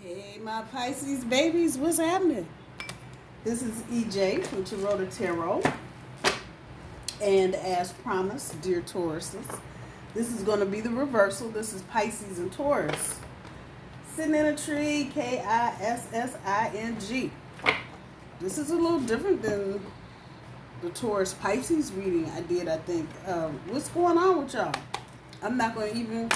Hey, my Pisces babies, what's happening? This is EJ from Taurota Tarot. And as promised, dear Tauruses, this is going to be the reversal. This is Pisces and Taurus. Sitting in a tree, Kissing. This is a little different than the Taurus Pisces reading I did, I think. What's going on with y'all? I'm not going to even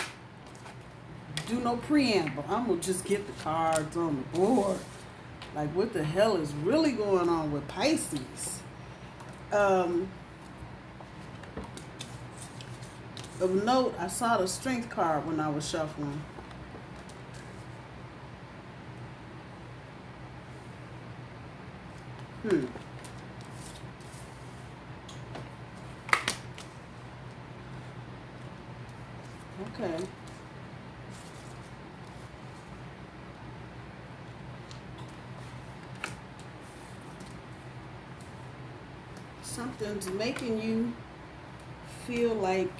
do no preamble. I'm going to just get the cards on the board. Like, what the hell is really going on with Pisces? Of note, I saw the strength card when I was shuffling. Okay. Something's making you feel like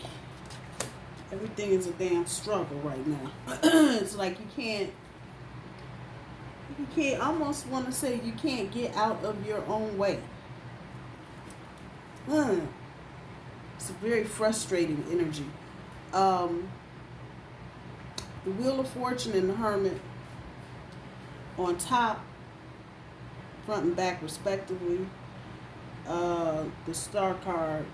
everything is a damn struggle right now. It's like you can't almost want to say you can't get out of your own way. It's a very frustrating energy. The Wheel of Fortune and the Hermit on top, front and back respectively. The Star card.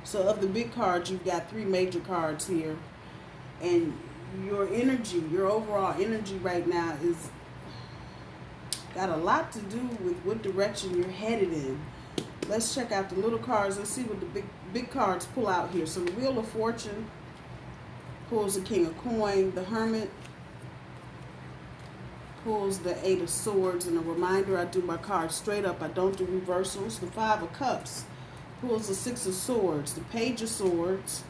So of the big cards, you've got three major cards here. And your energy, your overall energy right now is got a lot to do with what direction you're headed in. Let's check out the little cards. Let's see what the big cards pull out here. So the Wheel of Fortune pulls the King of Coins. The Hermit pulls the Eight of Swords. And a reminder, I do my cards straight up. I don't do reversals. The Five of Cups pulls the Six of Swords. The Page of Swords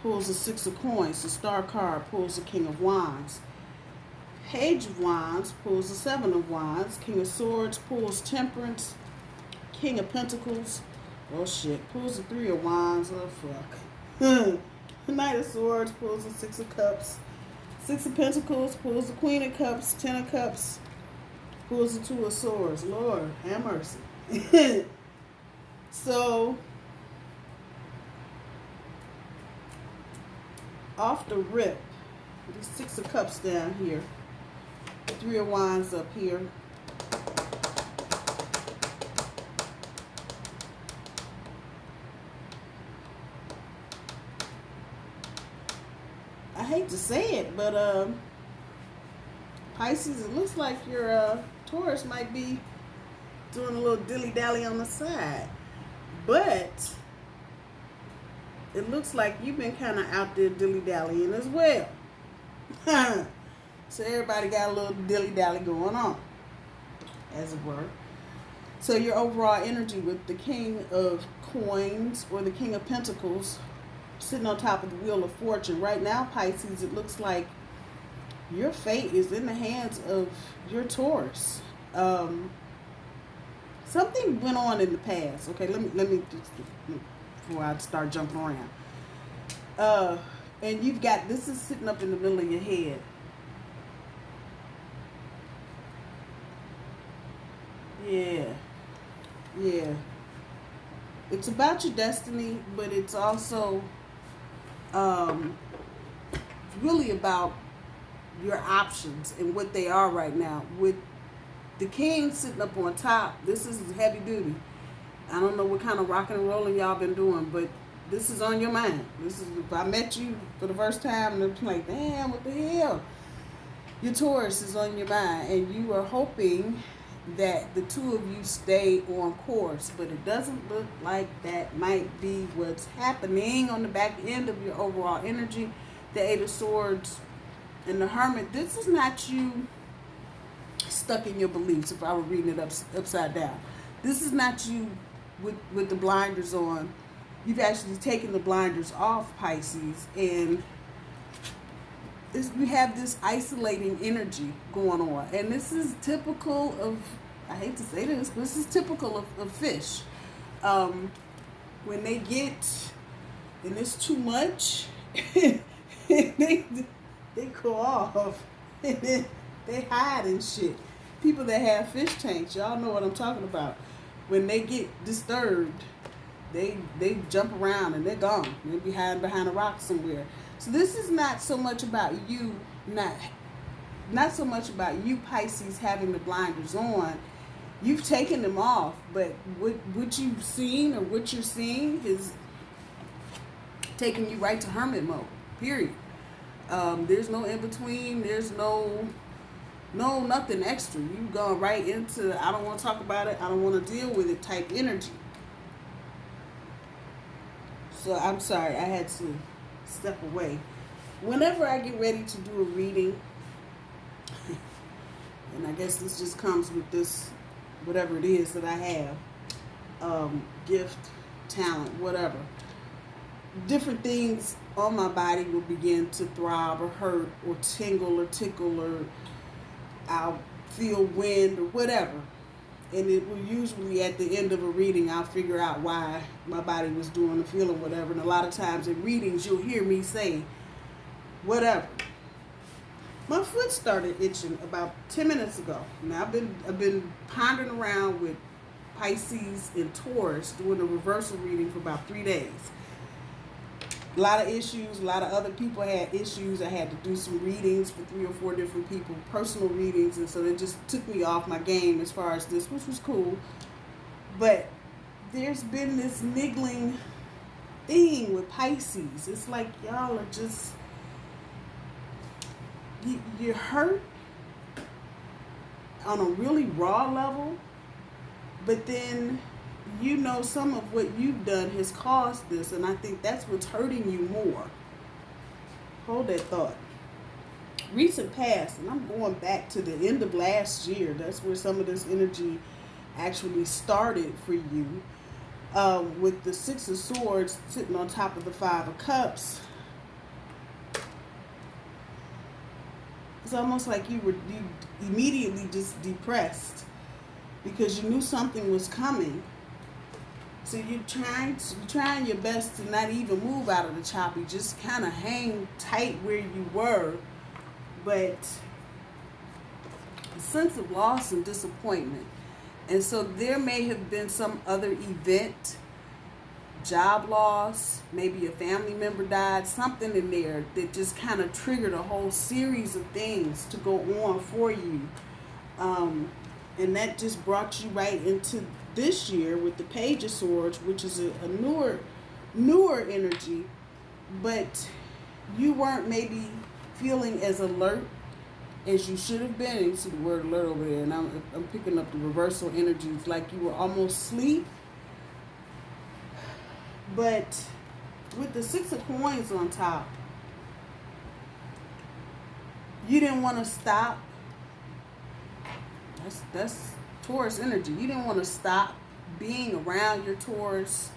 pulls the Six of Coins. The Star card pulls the King of Wands. Page of Wands pulls the Seven of Wands. King of Swords pulls Temperance. King of Pentacles, oh shit, pulls the Three of Wands. Oh fuck. The Knight of Swords pulls the Six of Cups. Six of Pentacles pulls the Queen of Cups. Ten of Cups pulls the Two of Swords. Lord have mercy. So off the rip, the Six of Cups down here, Three of Wands up here. I hate to say it, but Pisces, it looks like your Taurus might be doing a little dilly-dally on the side. But it looks like you've been kind of out there dilly-dallying as well. So everybody got a little dilly-dally going on, as it were. So your overall energy with the King of Coins or the King of Pentacles sitting on top of the Wheel of Fortune. Right now, Pisces, it looks like your fate is in the hands of your Taurus. Something went on in the past. Okay, let me just, before I start jumping around. And you've got, this is sitting up in the middle of your head. Yeah. It's about your destiny, but it's also really about your options and what they are right now. With the King sitting up on top, this is heavy duty. I don't know what kind of rocking and rolling y'all been doing, but this is on your mind. This is, if I met you for the first time and I'm like, damn, what the hell? Your Taurus is on your mind, and you are hoping that the two of you stay on course, but it doesn't look like that might be what's happening on the back end of your overall energy. The Eight of Swords and the Hermit, this is not you stuck in your beliefs, if I were reading it upside down. This is not you with the blinders on. You've actually taken the blinders off, Pisces, and we have this isolating energy going on. And this is typical of, I hate to say this, but this is typical of fish. When they get, and it's too much, they go off. And then They hide and shit. People that have fish tanks, y'all know what I'm talking about. When they get disturbed, they jump around and they're gone. They be hiding behind a rock somewhere. So this is not so much about you, not so much about you, Pisces, having the blinders on. You've taken them off, but what you've seen or what you're seeing is taking you right to hermit mode, period. There's no in between. There's no nothing extra. You've gone right into, I don't want to talk about it, I don't want to deal with it type energy. So I'm sorry, I had to step away. Whenever I get ready to do a reading, and I guess this just comes with this, whatever it is that I have, gift, talent, whatever, different things on my body will begin to throb or hurt or tingle or tickle, or I'll feel wind or whatever. And it will usually, at the end of a reading, I'll figure out why my body was doing or feeling whatever. And a lot of times in readings, you'll hear me say, whatever. My foot started itching about 10 minutes ago. Now, I've been pondering around with Pisces and Taurus, doing a reversal reading for about 3 days. A lot of issues, a lot of other people had issues. I had to do some readings for 3 or 4 different people, personal readings, and so it just took me off my game as far as this, which was cool. But there's been this niggling thing with Pisces. It's like y'all are just, you're hurt on a really raw level, but then you know some of what you've done has caused this, and I think that's what's hurting you more. Hold that thought. Recent past, and I'm going back to the end of last year. That's where some of this energy actually started for you, with the Six of Swords sitting on top of the Five of Cups. It's almost like you immediately just depressed because you knew something was coming. So you're trying your best to not even move out of the choppy, just kind of hang tight where you were. But a sense of loss and disappointment. And so there may have been some other event, job loss, maybe a family member died, something in there that just kind of triggered a whole series of things to go on for you. And that just brought you right into this year with the Page of Swords, which is a newer energy, but you weren't maybe feeling as alert as you should have been. And you see the word alert over there, and I'm picking up the reversal energies, like you were almost asleep. But with the Six of Coins on top, you didn't want to stop. That's Taurus energy. You didn't want to stop being around your Taurus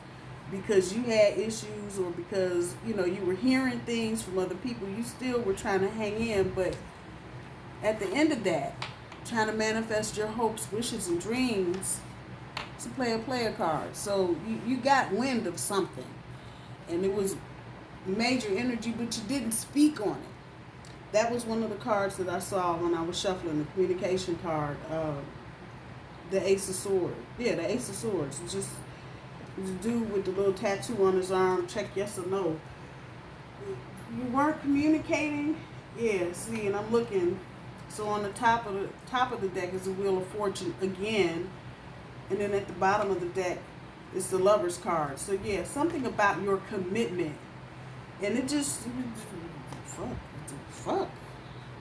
because you had issues, or because you were hearing things from other people. You still were trying to hang in, but at the end of that, trying to manifest your hopes, wishes, and dreams, it's a player card. So you got wind of something, and it was major energy, but you didn't speak on it. That was one of the cards that I saw when I was shuffling, the communication card. The Ace of Swords. Yeah, the Ace of Swords. It's just the dude with the little tattoo on his arm. Check yes or no. You weren't communicating. Yeah. See, and I'm looking. So on the top of the deck is the Wheel of Fortune again, and then at the bottom of the deck is the Lover's card. So yeah, something about your commitment, and it just fuck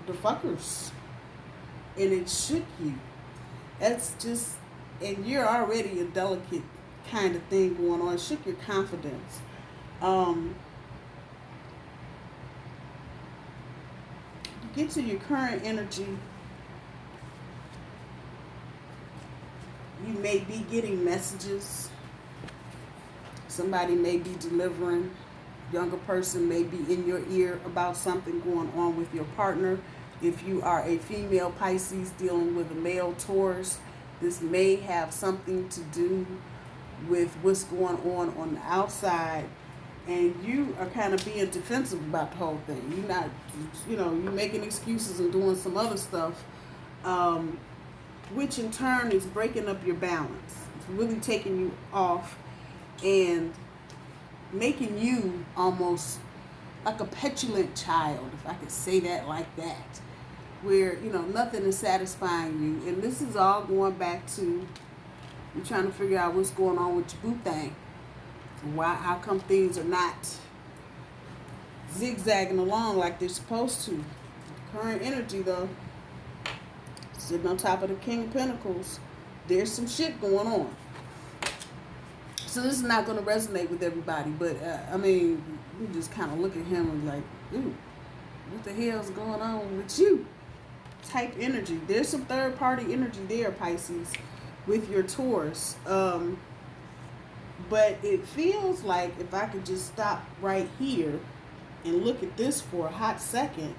the fuckers, and it shook you. That's just, and you're already a delicate kind of thing going on. It shook your confidence. Get to your current energy. You may be getting messages. Somebody may be delivering. Younger person may be in your ear about something going on with your partner. If you are a female Pisces dealing with a male Taurus, this may have something to do with what's going on the outside, and you are kind of being defensive about the whole thing. You're not, you're making excuses and doing some other stuff which in turn is breaking up your balance. It's really taking you off and making you almost like a petulant child, if I could say that like that, where, you know, nothing is satisfying you. And this is all going back to you trying to figure out what's going on with your boo thing. How come things are not zigzagging along like they're supposed to? Current energy, though, sitting on top of the King of Pentacles, there's some shit going on. So this is not going to resonate with everybody, but I mean, you just kind of look at him and like, ooh, what the hell's going on with you? Type energy. There's some third party energy there, Pisces, with your Taurus. But it feels like if I could just stop right here and look at this for a hot second,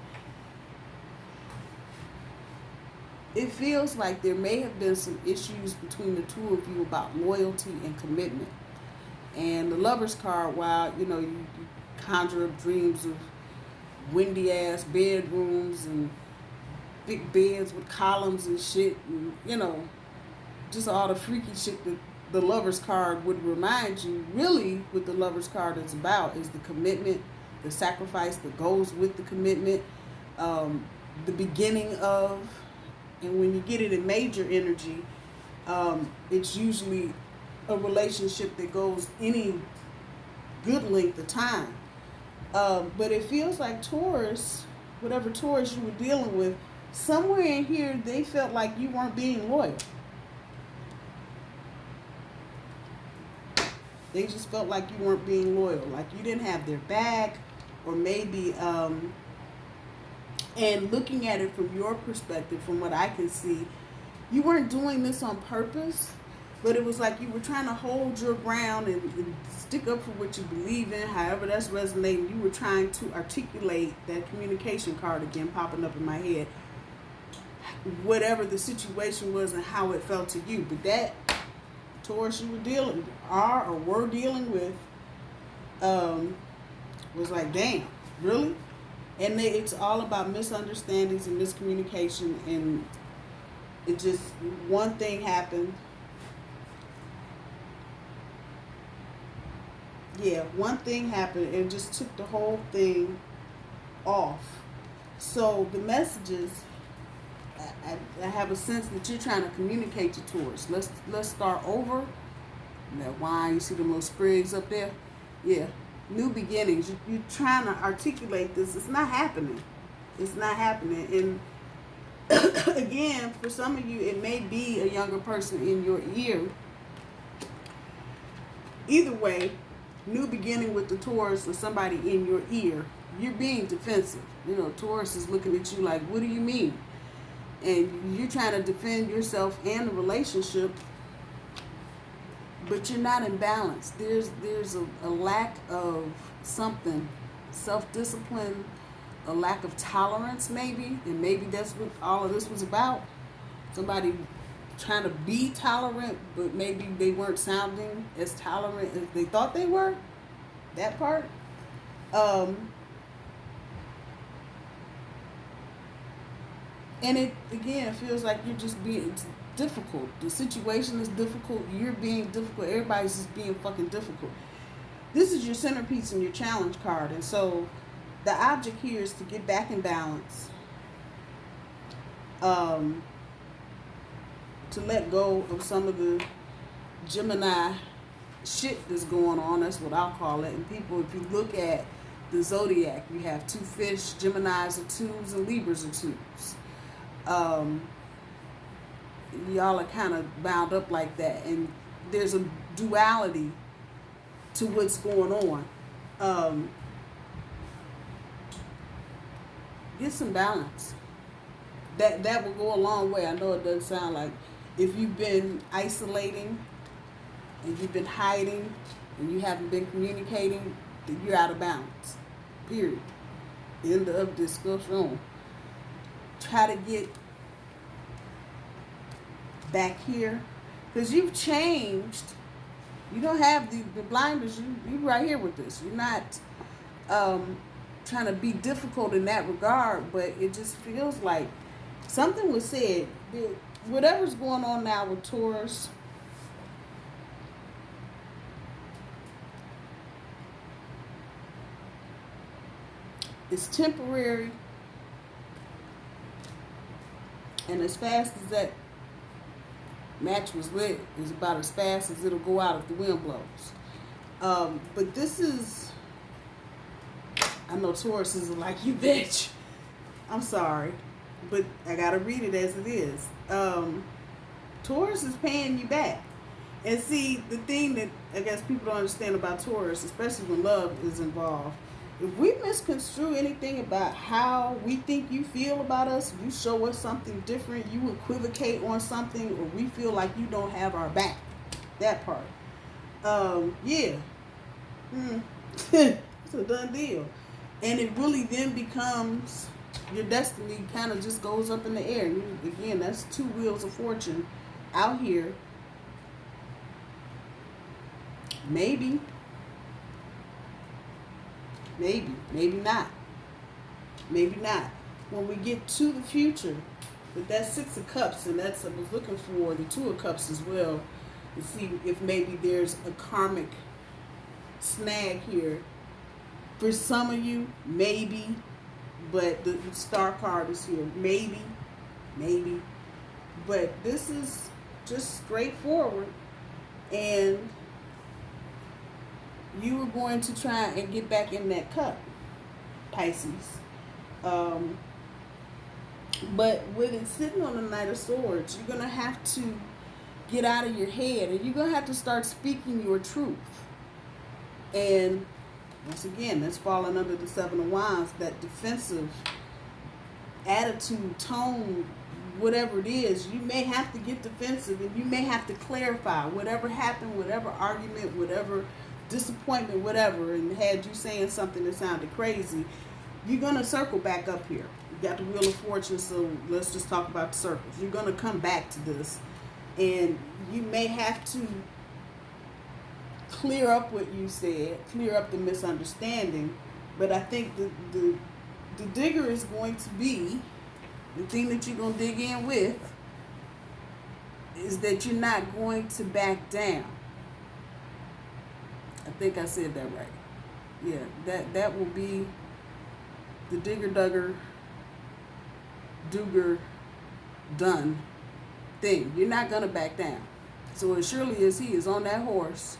it feels like there may have been some issues between the two of you about loyalty and commitment. And the Lover's card, while, you know, you conjure up dreams of windy ass bedrooms and big beds with columns and shit, and, you know, just all the freaky shit that the Lover's card would remind you, really what the Lover's card is about is the commitment, the sacrifice that goes with the commitment, the beginning of, and when you get it in major energy, it's usually a relationship that goes any good length of time. But it feels like Taurus, whatever Taurus you were dealing with, somewhere in here they felt like you weren't being loyal. They just felt like you weren't being loyal, like you didn't have their back, or maybe, and looking at it from your perspective, from what I can see, you weren't doing this on purpose, but it was like you were trying to hold your ground and stick up for what you believe in, however that's resonating. You were trying to articulate that communication card again popping up in my head, whatever the situation was and how it felt to you. But that Taurus you were dealing with was like, damn, really? And it's all about misunderstandings and miscommunication, and it just, one thing happened. Yeah, one thing happened and just took the whole thing off. So the messages, I have a sense that you're trying to communicate to Taurus. Let's start over. That wine, you see them little sprigs up there? Yeah, new beginnings. You're trying to articulate this. It's not happening. It's not happening. And again, for some of you, it may be a younger person in your ear. Either way, new beginning with the Taurus or somebody in your ear, you're being defensive. You know, Taurus is looking at you like, what do you mean? And you're trying to defend yourself and the relationship, but you're not in balance. There's a lack of something, self-discipline, a lack of tolerance maybe, and maybe that's what all of this was about. Somebody trying to be tolerant, but maybe they weren't sounding as tolerant as they thought they were. That part. And it, again, feels like you're just being difficult. The situation is difficult. You're being difficult. Everybody's just being fucking difficult. This is your centerpiece and your challenge card. And so the object here is to get back in balance. To let go of some of the Gemini shit that's going on. That's what I'll call it. And people, if you look at the zodiac, you have two fish, Geminis are twos, and Libras are twos. Y'all are kind of bound up like that, and there's a duality to what's going on. Get some balance. That will go a long way. I know it doesn't sound like, if you've been isolating and you've been hiding and you haven't been communicating, then you're out of balance. Period. End of discussion. Try to get back here, because you've changed. You don't have the blinders. You right here with this. You're not trying to be difficult in that regard, but it just feels like something was said. Whatever's going on now with Taurus, it's temporary, and as fast as that match was lit, is about as fast as it'll go out if the wind blows. But this is, I know Taurus is like, you bitch. I'm sorry, but I gotta read it as it is. Taurus is paying you back. And see, the thing that I guess people don't understand about Taurus, especially when love is involved, if we misconstrue anything about how we think you feel about us, you show us something different, you equivocate on something, or we feel like you don't have our back. That part. Yeah. It's a done deal. And it really then becomes, your destiny kind of just goes up in the air. Again, that's 2 wheels of fortune out here. Maybe not. Maybe not. When we get to the future, with that 6 of Cups, and that's, I was looking for the 2 of Cups as well, to see if maybe there's a karmic snag here. For some of you, maybe, but the star card is here. Maybe. But this is just straightforward, and you were going to try and get back in that cup, Pisces. But with it sitting on the Knight of Swords, you're going to have to get out of your head, and you're going to have to start speaking your truth. And once again, that's falling under the 7 of Wands, that defensive attitude, tone, whatever it is. You may have to get defensive, and you may have to clarify whatever happened, whatever argument, whatever disappointment, whatever, and had you saying something that sounded crazy. You're going to circle back up here. You got the Wheel of Fortune, so let's just talk about the circles. You're going to come back to this, and you may have to clear up what you said, clear up the misunderstanding. But I think the digger is going to be, the thing that you're going to dig in with is that you're not going to back down. I think I said that right. Yeah, that will be the digger, dugger, dooger, done thing. You're not going to back down. So as surely as he is on that horse,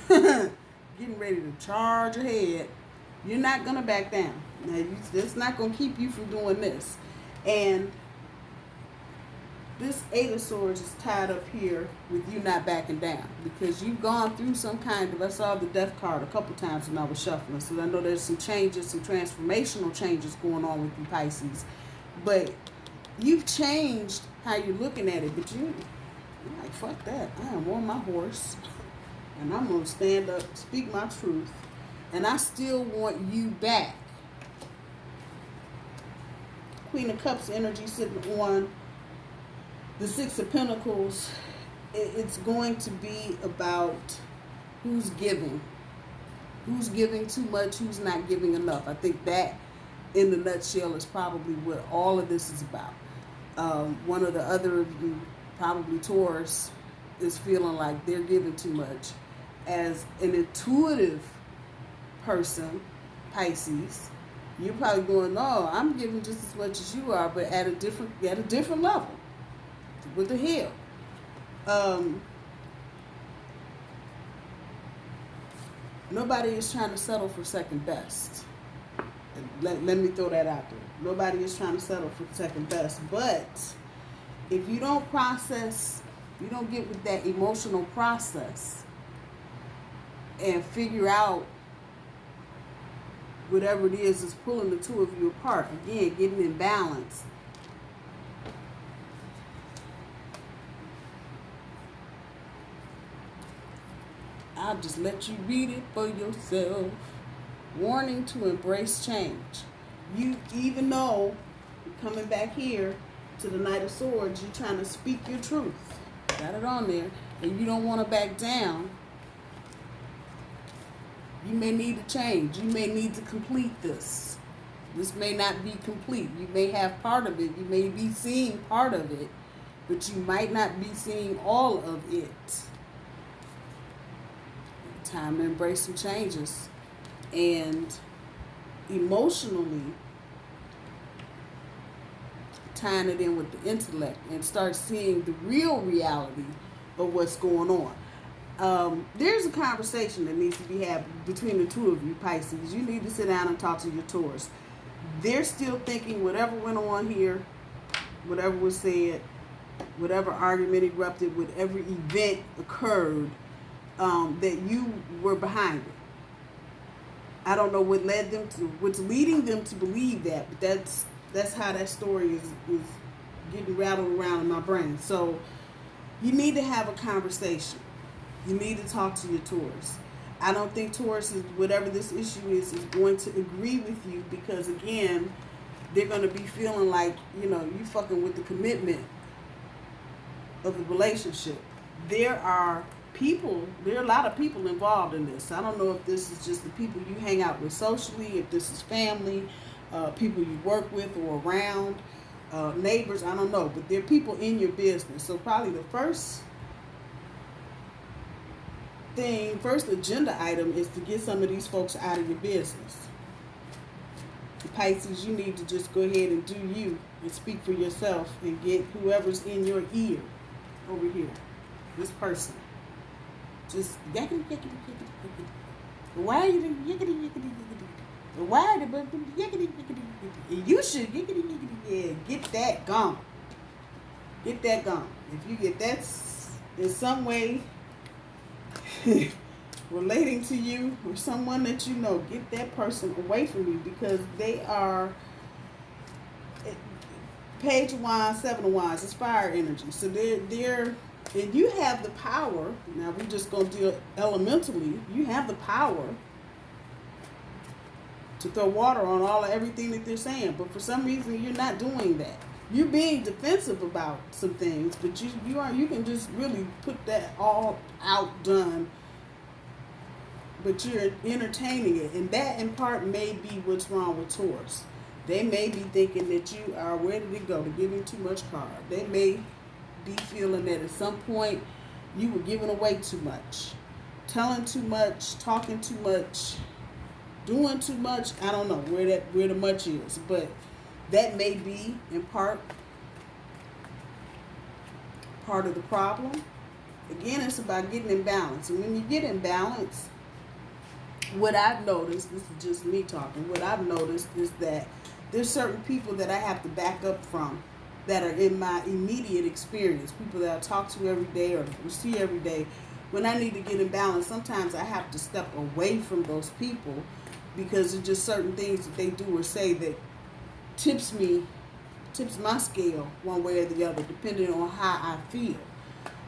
getting ready to charge ahead, you're not going to back down. Now, that's not going to keep you from doing this. And this 8 of Swords is tied up here with you not backing down, because you've gone through some kind of, I saw the Death card a couple times when I was shuffling, so I know there's some changes, some transformational changes going on with you, Pisces. But you've changed how you're looking at it, but you're like, fuck that. I am on my horse, and I'm going to stand up, speak my truth, and I still want you back. Queen of Cups energy sitting on the 6 of Pentacles. It's going to be about who's giving too much, who's not giving enough. I think that in the nutshell is probably what all of this is about. One or the other of you, probably Taurus, is feeling like they're giving too much. As an intuitive person, Pisces, you're probably going, no, I'm giving just as much as you are, but at a different level. What the hell? Nobody is trying to settle for second best. Let me throw that out there. Nobody is trying to settle for second best. But if you don't process, you don't get with that emotional process and figure out whatever it is pulling the two of you apart. Again, getting in balance. I'll just let you read it for yourself. Warning to embrace change. You, even though you're coming back here to the Knight of Swords, you're trying to speak your truth. Got it on there. And you don't want to back down. You may need to change. You may need to complete this. This may not be complete. You may have part of it. You may be seeing part of it, but you might not be seeing all of it. Time to embrace some changes. And emotionally, tying it in with the intellect and start seeing the real reality of what's going on. There's a conversation that needs to be had between the two of you, Pisces. You need to sit down and talk to your Taurus. They're still thinking whatever went on here, whatever was said, whatever argument erupted, whatever event occurred, that you were behind it. I don't know what led them to, what's leading them to believe that, but that's how that story is getting rattled around in my brain. So you need to have a conversation. You need to talk to your Taurus. I don't think Taurus, is, whatever this issue is going to agree with you, because again, they're going to be feeling like, you know, you fucking with the commitment of the relationship. There are a lot of people involved in this. I don't know if this is just the people you hang out with socially, if this is family, people you work with or around, neighbors, I don't know. But there are people in your business. So probably the first agenda item is to get some of these folks out of your business. Pisces, you need to just go ahead and do you and speak for yourself and get whoever's in your ear over here, this person. Just yakety yakety yakety. Why are you yakety yakety yakety? Why the yakety yakety yakety? You should yakety yakety. Yeah, get that gone. Get that gone. If you get that in some way relating to you or someone that you know, get that person away from you, because they are Page of Wands, Seven of Wands. It's fire energy. So they're and you have the power. Now we're just going to deal elementally. You have the power to throw water on everything that they're saying, but for some reason you're not doing that. You're being defensive about some things, but you can just really put that all out done. But you're entertaining it, and that in part may be what's wrong with Taurus. They may be thinking that you are, where did it go? They're giving too much card. They may be feeling that at some point you were giving away too much, telling too much, talking too much, doing too much. I don't know where the much is, but that may be in part of the problem. Again, it's about getting in balance, and when you get in balance, what I've noticed, this is just me talking, what I've noticed is that there's certain people that I have to back up from that are in my immediate experience, people that I talk to every day or see every day. When I need to get in balance, sometimes I have to step away from those people because there's just certain things that they do or say that tips my scale one way or the other, depending on how I feel.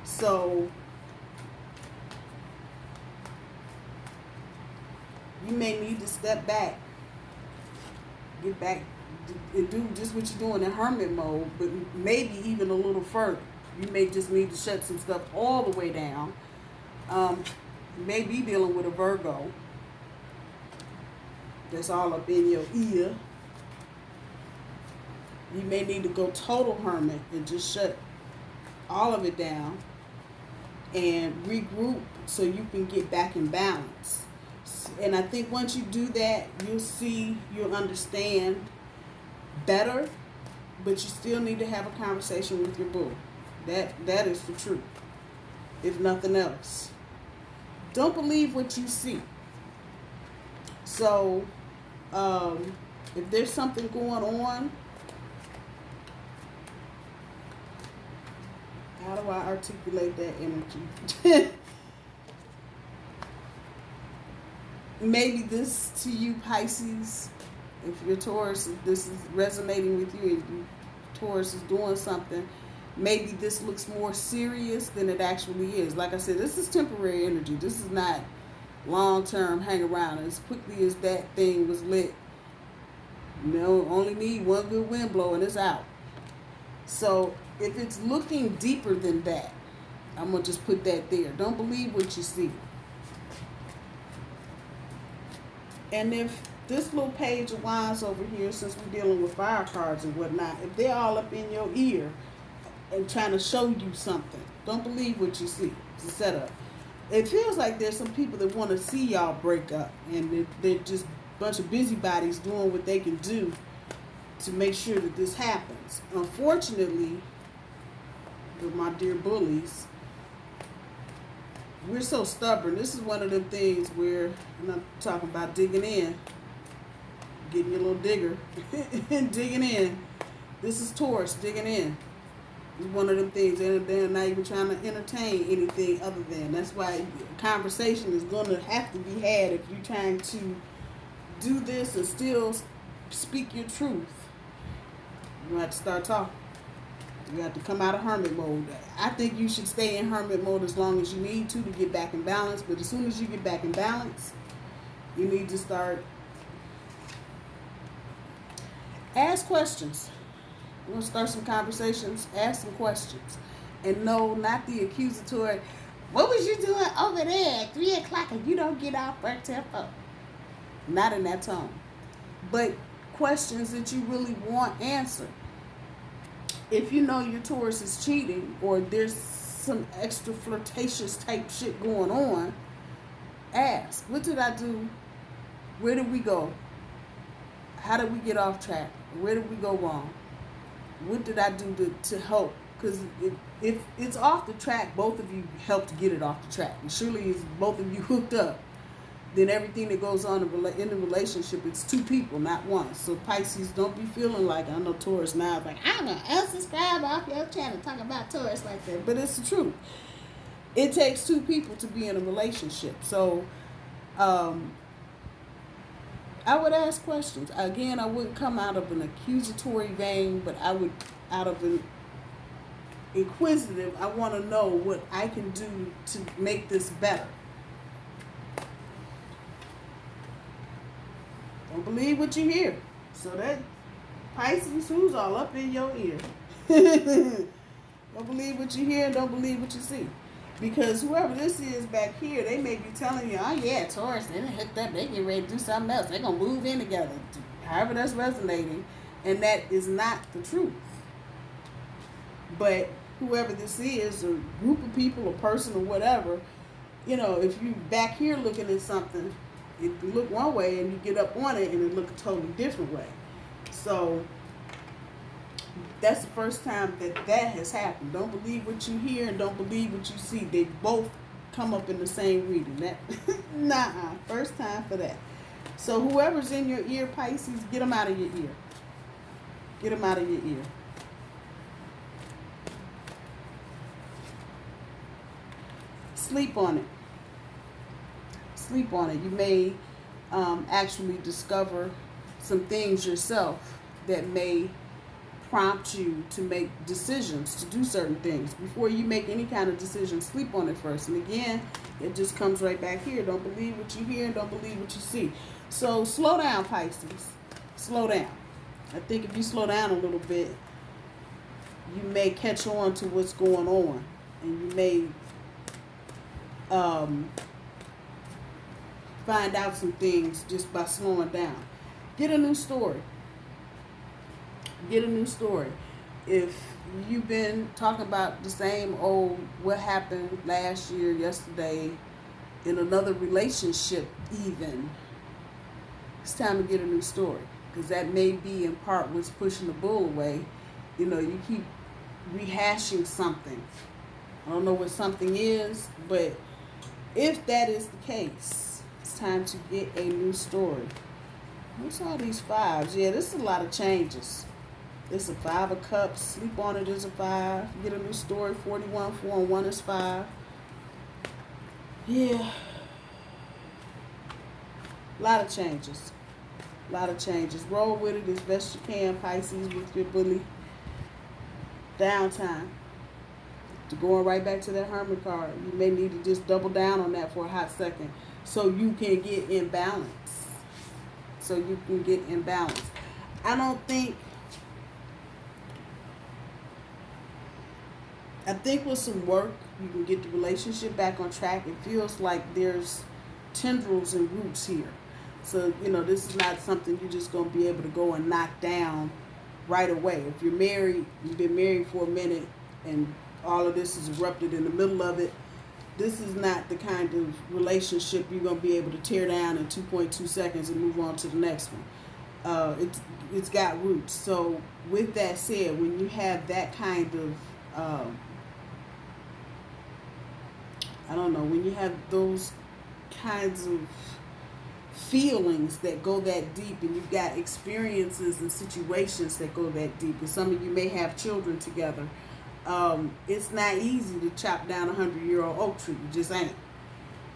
So you may need to step back, get back, and do just what you're doing in hermit mode, but maybe even a little further. You may just need to shut some stuff all the way down. You may be dealing with a Virgo that's all up in your ear. You may need to go total hermit and just shut all of it down and regroup so you can get back in balance. And I think once you do that, you'll understand better, but you still need to have a conversation with your boo. That is the truth, if nothing else. Don't believe what you see. So, if there's something going on, how do I articulate that energy? Maybe this to you, Pisces, if you're Taurus, if this is resonating with you and Taurus is doing something, maybe this looks more serious than it actually is. Like I said, this is temporary energy. This is not long-term hang around. As quickly as that thing was lit, only need one good wind blow and it's out. So if it's looking deeper than that, I'm going to just put that there. Don't believe what you see. And if this little page of wands over here, since we're dealing with fire cards and whatnot, if they're all up in your ear and trying to show you something, don't believe what you see. It's a setup. It feels like there's some people that want to see y'all break up, and they're just a bunch of busybodies doing what they can do to make sure that this happens. Unfortunately, with my dear bullies, we're so stubborn. This is one of them things where, and I'm talking about digging in, getting your little digger and digging in. This is Taurus digging in. It's one of them things, and they're not even trying to entertain anything other than. That's why conversation is going to have to be had if you're trying to do this and still speak your truth. You have to start talking. You have to come out of hermit mode. I think you should stay in hermit mode as long as you need to get back in balance. But as soon as you get back in balance, you need to start. Ask questions. We're going to start some conversations. Ask some questions. And no, not the accusatory. What was you doing over there at 3 o'clock and you don't get off work till 4? Not in that tone. But questions that you really want answered. If you know your Taurus is cheating or there's some extra flirtatious type shit going on, ask, what did I do? Where did we go? How did we get off track? Where did we go wrong? What did I do to help? Because if it's off the track, both of you helped get it off the track. And surely if both of you hooked up, then everything that goes on in the relationship, it's two people, not one. So Pisces, don't be feeling like, I know Taurus now, like, I'm going to unsubscribe off your channel talking about Taurus like that. But it's the truth. It takes two people to be in a relationship. So I would ask questions. Again, I wouldn't come out of an accusatory vein, but I would, out of an inquisitive, I want to know what I can do to make this better. Don't believe what you hear. So that Pisces, who's all up in your ear. Don't believe what you hear and don't believe what you see. Because whoever this is back here, they may be telling you, oh yeah, Taurus, they done hooked up, they get ready to do something else. They're going to move in together. However that's resonating. And that is not the truth. But whoever this is, a group of people, a person or whatever, you know, if you back here looking at something, it look one way and you get up on it and it look a totally different way. So that's the first time that has happened. Don't believe what you hear and don't believe what you see. They both come up in the same reading. That nah, first time for that. So whoever's in your ear, Pisces, get them out of your ear. Get them out of your ear. Sleep on it. Sleep on it. You may actually discover some things yourself that may prompt you to make decisions, to do certain things. Before you make any kind of decision, sleep on it first. And again, it just comes right back here. Don't believe what you hear and don't believe what you see. So slow down, Pisces. Slow down. I think if you slow down a little bit, you may catch on to what's going on. And you may find out some things just by slowing down. Get a new story. Get a new story. If you've been talking about the same old, what happened last year, yesterday, in another relationship even, it's time to get a new story. Because that may be in part what's pushing the bull away. You know, you keep rehashing something. I don't know what something is, but if that is the case, it's time to get a new story. What's all these fives? Yeah, this is a lot of changes. This is a 5 of cups. Sleep on it is a 5. Get a new story. 41, 4 and 1 is 5. Yeah. A lot of changes. A lot of changes. Roll with it as best you can, Pisces, with your bully. Downtime. To going right back to that Hermit card. You may need to just double down on that for a hot second so you can get in balance. So you can get in balance. I think with some work, you can get the relationship back on track. It feels like there's tendrils and roots here. So, you know, this is not something you're just going to be able to go and knock down right away. If you're married, you've been married for a minute, and all of this is erupted in the middle of it, this is not the kind of relationship you're going to be able to tear down in 2.2 seconds and move on to the next one. It's got roots. So with that said, when you have that kind of, I don't know, when you have those kinds of feelings that go that deep, and you've got experiences and situations that go that deep, and some of you may have children together, it's not easy to chop down a 100-year-old oak tree. It just ain't.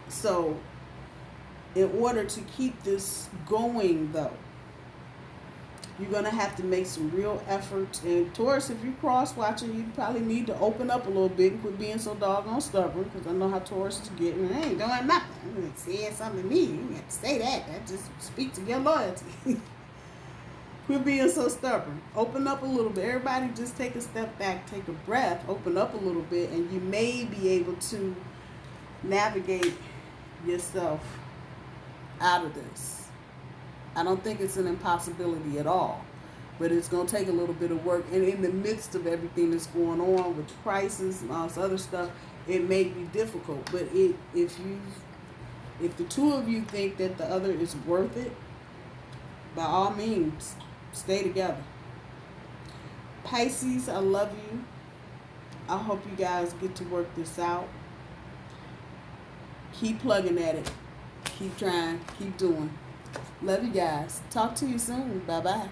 So in order to keep this going, though, you're going to have to make some real effort. And Taurus, if you're cross-watching, you probably need to open up a little bit and quit being so doggone stubborn, because I know how Taurus is getting. I ain't doing nothing. I'm saying something to me. You have to say that. That just speaks to your loyalty. Quit being so stubborn. Open up a little bit. Everybody just take a step back, take a breath, open up a little bit, and you may be able to navigate yourself out of this. I don't think it's an impossibility at all, but it's going to take a little bit of work. And in the midst of everything that's going on with the crisis and all this other stuff, it may be difficult. But if the two of you think that the other is worth it, by all means, stay together. Pisces, I love you. I hope you guys get to work this out. Keep plugging at it. Keep trying. Keep doing. Love you guys. Talk to you soon. Bye-bye.